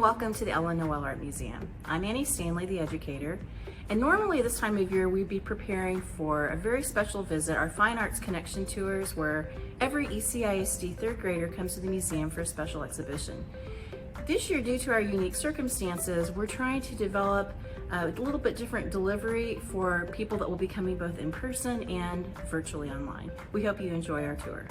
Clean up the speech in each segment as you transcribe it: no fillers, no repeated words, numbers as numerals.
welcome to the Ellen Noel Art Museum. I'm Annie Stanley, the educator, and normally this time of year we'd be preparing for a very special visit, our Fine Arts Connection tours, where every ECISD third grader comes to the museum for a special exhibition. This year, due to our unique circumstances, we're trying to develop a little bit different delivery for people that will be coming both in person and virtually online. We hope you enjoy our tour.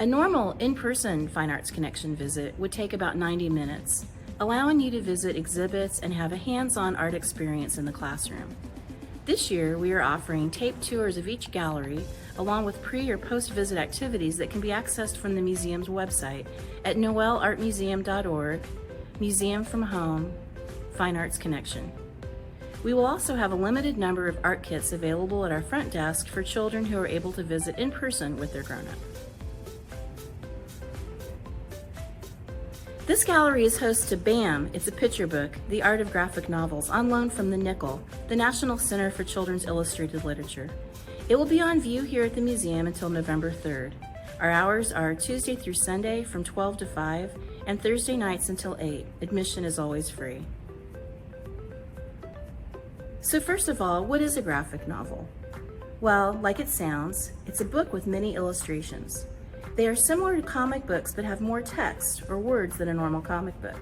A normal in-person Fine Arts Connection visit would take about 90 minutes, allowing you to visit exhibits and have a hands-on art experience in the classroom. This year, we are offering taped tours of each gallery, along with pre- or post-visit activities that can be accessed from the museum's website at noelartmuseum.org, Museum from Home, Fine Arts Connection. We will also have a limited number of art kits available at our front desk for children who are able to visit in person with their grown-up. This gallery is host to BAM, It's a Picture Book, The Art of Graphic Novels, on loan from the Nickel, the National Center for Children's Illustrated Literature. It will be on view here at the museum until November 3rd. Our hours are Tuesday through Sunday from 12 to 5 and Thursday nights until 8. Admission is always free. So first of all, what is a graphic novel? Well, like it sounds, it's a book with many illustrations. They are similar to comic books but have more text or words than a normal comic book.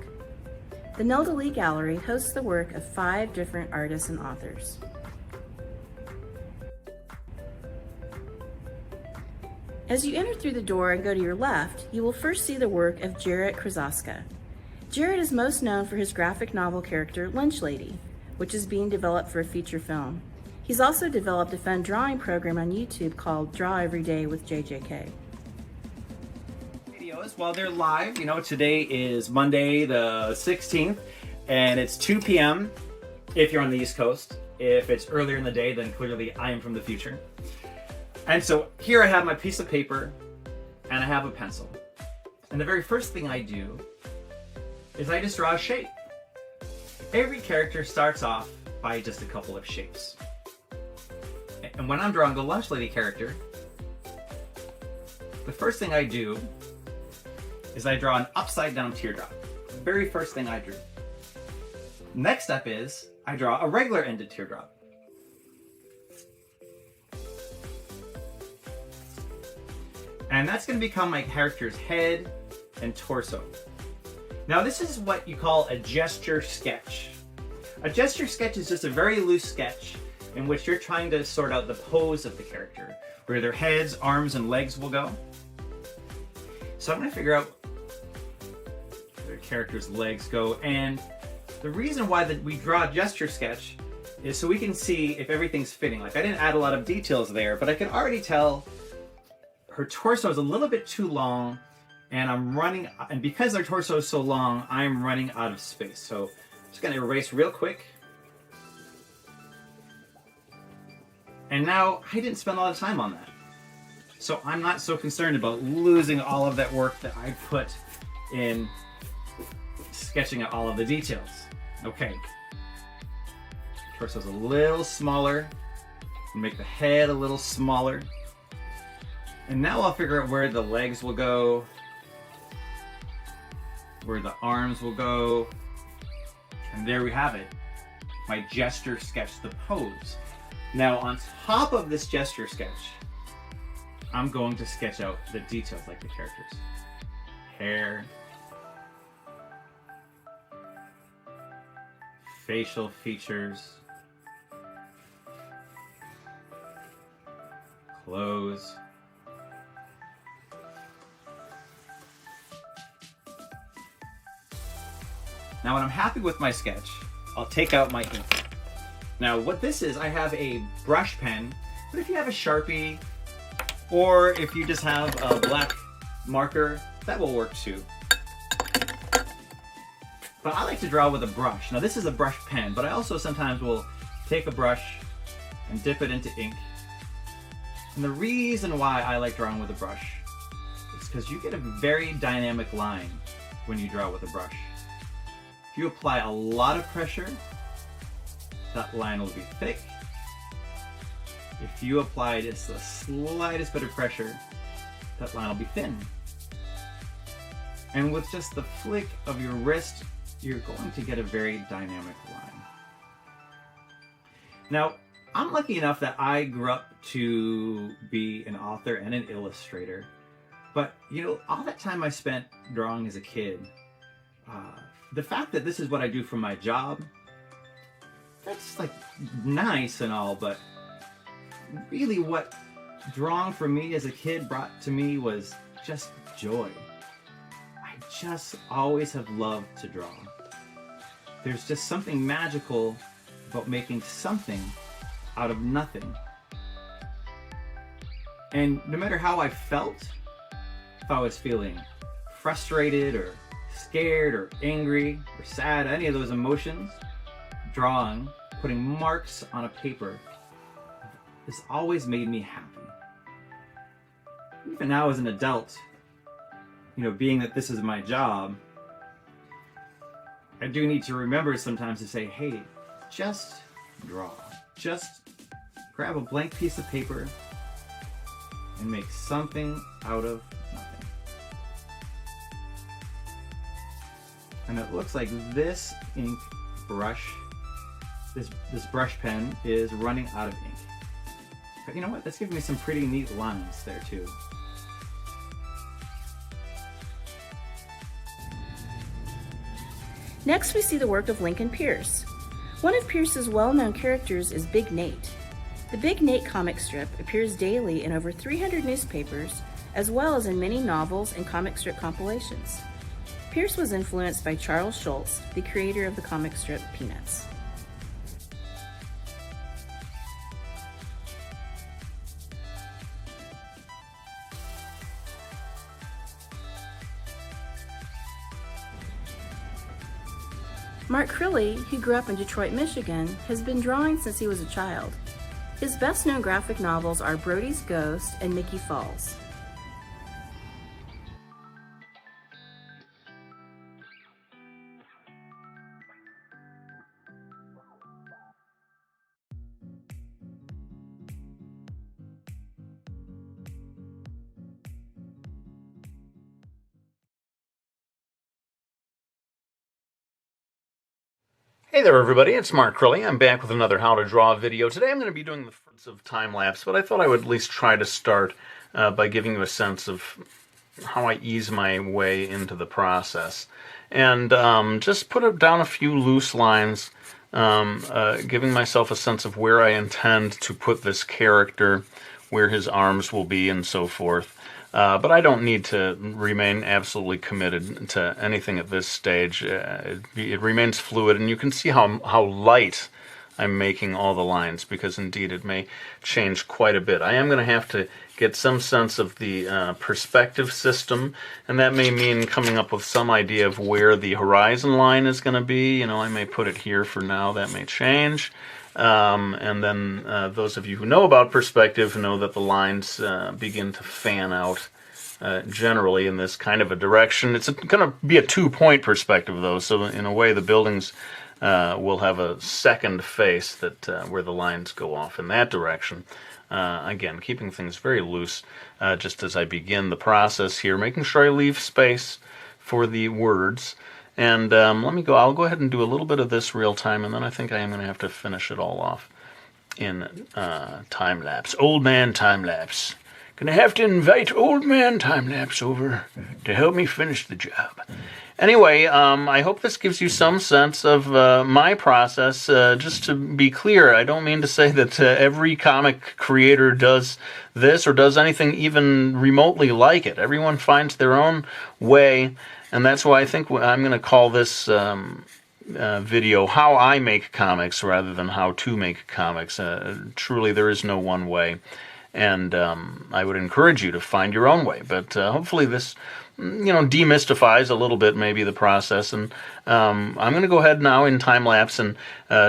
The Nelda Lee Gallery hosts the work of 5 different artists and authors. As you enter through the door and go to your left, you will first see the work of Jarrett Krasaska. Jarrett is most known for his graphic novel character Lynch Lady, which is being developed for a feature film. He's also developed a fun drawing program on YouTube called Draw Every Day with JJK. While they're live, today is Monday the 16th and it's 2 p.m. if you're on the East Coast. If it's earlier in the day, then clearly I am from the future. And so here I have my piece of paper and I have a pencil. And the very first thing I do is I just draw a shape. Every character starts off by just a couple of shapes. And when I'm drawing the Lunch Lady character, the first thing I do is I draw an upside down teardrop. The very first thing I drew. Next step is I draw a regular ended teardrop. And that's going to become my character's head and torso. Now this is what you call a gesture sketch. A gesture sketch is just a very loose sketch in which you're trying to sort out the pose of the character, where their heads, arms, and legs will go. So I'm going to figure out where the character's legs go, and the reason why we draw a gesture sketch is so we can see if everything's fitting. Like, I didn't add a lot of details there, but I can already tell her torso is a little bit too long, and because her torso is so long, I'm running out of space. So I'm just going to erase real quick. And now I didn't spend a lot of time on that. So I'm not so concerned about losing all of that work that I put in sketching out all of the details. Okay. Torso's a little smaller. Make the head a little smaller. And now I'll figure out where the legs will go, where the arms will go. And there we have it. My gesture sketch, the pose. Now on top of this gesture sketch, I'm going to sketch out the details like the characters. Hair, facial features, clothes. Now when I'm happy with my sketch, I'll take out my ink. Now what this is, I have a brush pen, but if you have a Sharpie, or if you just have a black marker, that will work too. But I like to draw with a brush. Now this is a brush pen, but I also sometimes will take a brush and dip it into ink. And the reason why I like drawing with a brush is because you get a very dynamic line when you draw with a brush. If you apply a lot of pressure, that line will be thick. If you apply just the slightest bit of pressure, that line will be thin. And with just the flick of your wrist, you're going to get a very dynamic line. Now, I'm lucky enough that I grew up to be an author and an illustrator. But, you know, all that time I spent drawing as a kid, the fact that this is what I do for my job, that's like nice and all, but really what drawing for me as a kid brought to me was just joy. I just always have loved to draw. There's just something magical about making something out of nothing. And no matter how I felt, if I was feeling frustrated or scared or angry or sad, any of those emotions, drawing, putting marks on a paper, has always made me happy. Even now as an adult, you know, being that this is my job, I do need to remember sometimes to say, hey, just draw. Just grab a blank piece of paper and make something out of nothing. And it looks like this ink brush, this brush pen is running out of ink. But you know what? That's giving me some pretty neat lines there too. Next, we see the work of Lincoln Pierce. One of Pierce's well-known characters is Big Nate. The Big Nate comic strip appears daily in over 300 newspapers, as well as in many novels and comic strip compilations. Pierce was influenced by Charles Schulz, the creator of the comic strip Peanuts. Mark Crilly, who grew up in Detroit, Michigan, has been drawing since he was a child. His best-known graphic novels are Brody's Ghost and Mickey Falls. Hey there everybody, it's Mark Crilly. I'm back with another How to Draw video. Today I'm going to be doing the first of time-lapse, but I thought I would at least try to start by giving you a sense of how I ease my way into the process. And just put down a few loose lines, giving myself a sense of where I intend to put this character, where his arms will be, and so forth. But I don't need to remain absolutely committed to anything at this stage. It remains fluid, and you can see how light I'm making all the lines, because indeed it may change quite a bit. I am going to have to get some sense of the perspective system, and that may mean coming up with some idea of where the horizon line is going to be. You know, I may put it here for now. That may change. And then those of you who know about perspective know that the lines begin to fan out generally in this kind of a direction. It's going to be a two-point perspective, though, so in a way the buildings will have a second face that where the lines go off in that direction. Again, keeping things very loose just as I begin the process here, making sure I leave space for the words. And I'll go ahead and do a little bit of this real time, and then I think I am going to have to finish it all off in time-lapse. Old man time-lapse. Gonna have to invite old man time-lapse over to help me finish the job. Anyway, I hope this gives you some sense of my process. Just to be clear, I don't mean to say that every comic creator does this or does anything even remotely like it. Everyone finds their own way. And that's why I think I'm going to call this video How I Make Comics rather than How to Make Comics. Truly, there is no one way. And I would encourage you to find your own way. But hopefully this, demystifies a little bit maybe the process. And I'm going to go ahead now in time-lapse and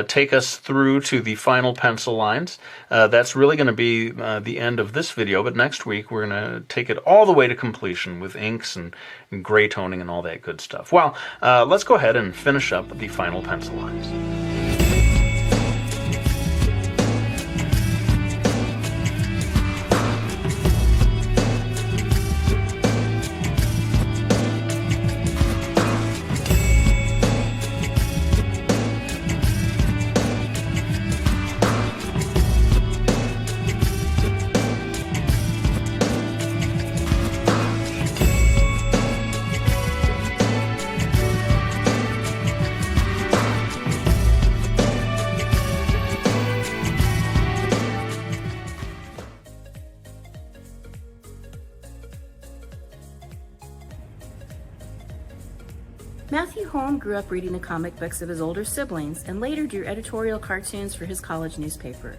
take us through to the final pencil lines. That's really going to be the end of this video. But next week we're going to take it all the way to completion with inks and gray toning and all that good stuff. Well, let's go ahead and finish up the final pencil lines. Holm grew up reading the comic books of his older siblings and later drew editorial cartoons for his college newspaper.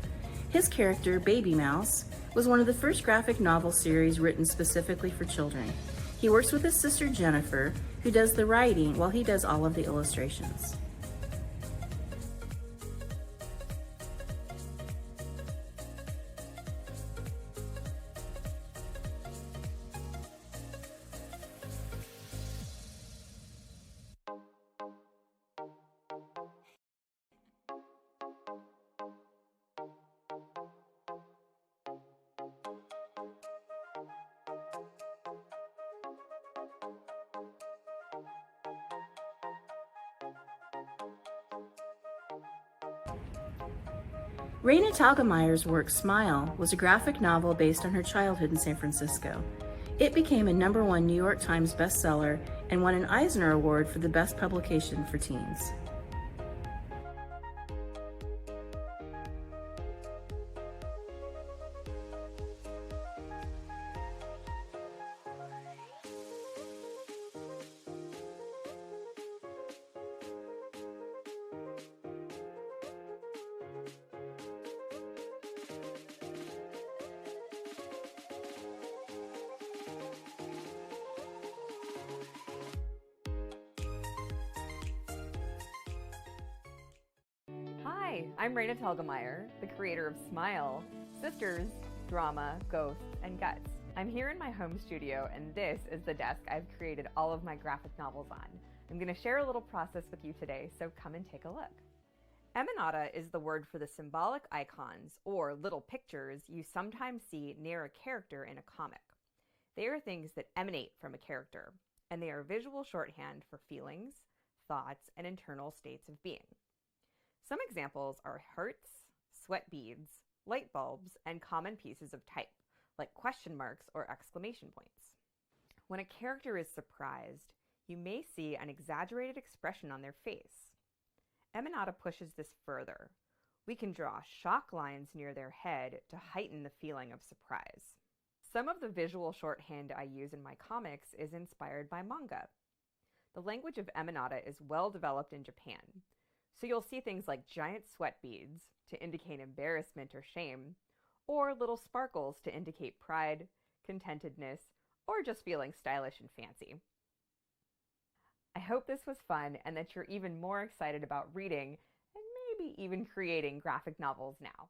His character, Baby Mouse, was one of the first graphic novel series written specifically for children. He works with his sister Jennifer, who does the writing while he does all of the illustrations. Raina Telgemeier's work Smile was a graphic novel based on her childhood in San Francisco. It became a #1 New York Times bestseller and won an Eisner Award for the best publication for teens. Hi, I'm Raina Telgemeier, the creator of Smile, Sisters, Drama, Ghosts, and Guts. I'm here in my home studio, and this is the desk I've created all of my graphic novels on. I'm going to share a little process with you today, so come and take a look. Emanata is the word for the symbolic icons, or little pictures, you sometimes see near a character in a comic. They are things that emanate from a character, and they are visual shorthand for feelings, thoughts, and internal states of being. Some examples are hearts, sweat beads, light bulbs, and common pieces of type, like question marks or exclamation points. When a character is surprised, you may see an exaggerated expression on their face. Emanata pushes this further. We can draw shock lines near their head to heighten the feeling of surprise. Some of the visual shorthand I use in my comics is inspired by manga. The language of Emanata is well developed in Japan, so you'll see things like giant sweat beads to indicate embarrassment or shame, or little sparkles to indicate pride, contentedness, or just feeling stylish and fancy. I hope this was fun and that you're even more excited about reading and maybe even creating graphic novels now.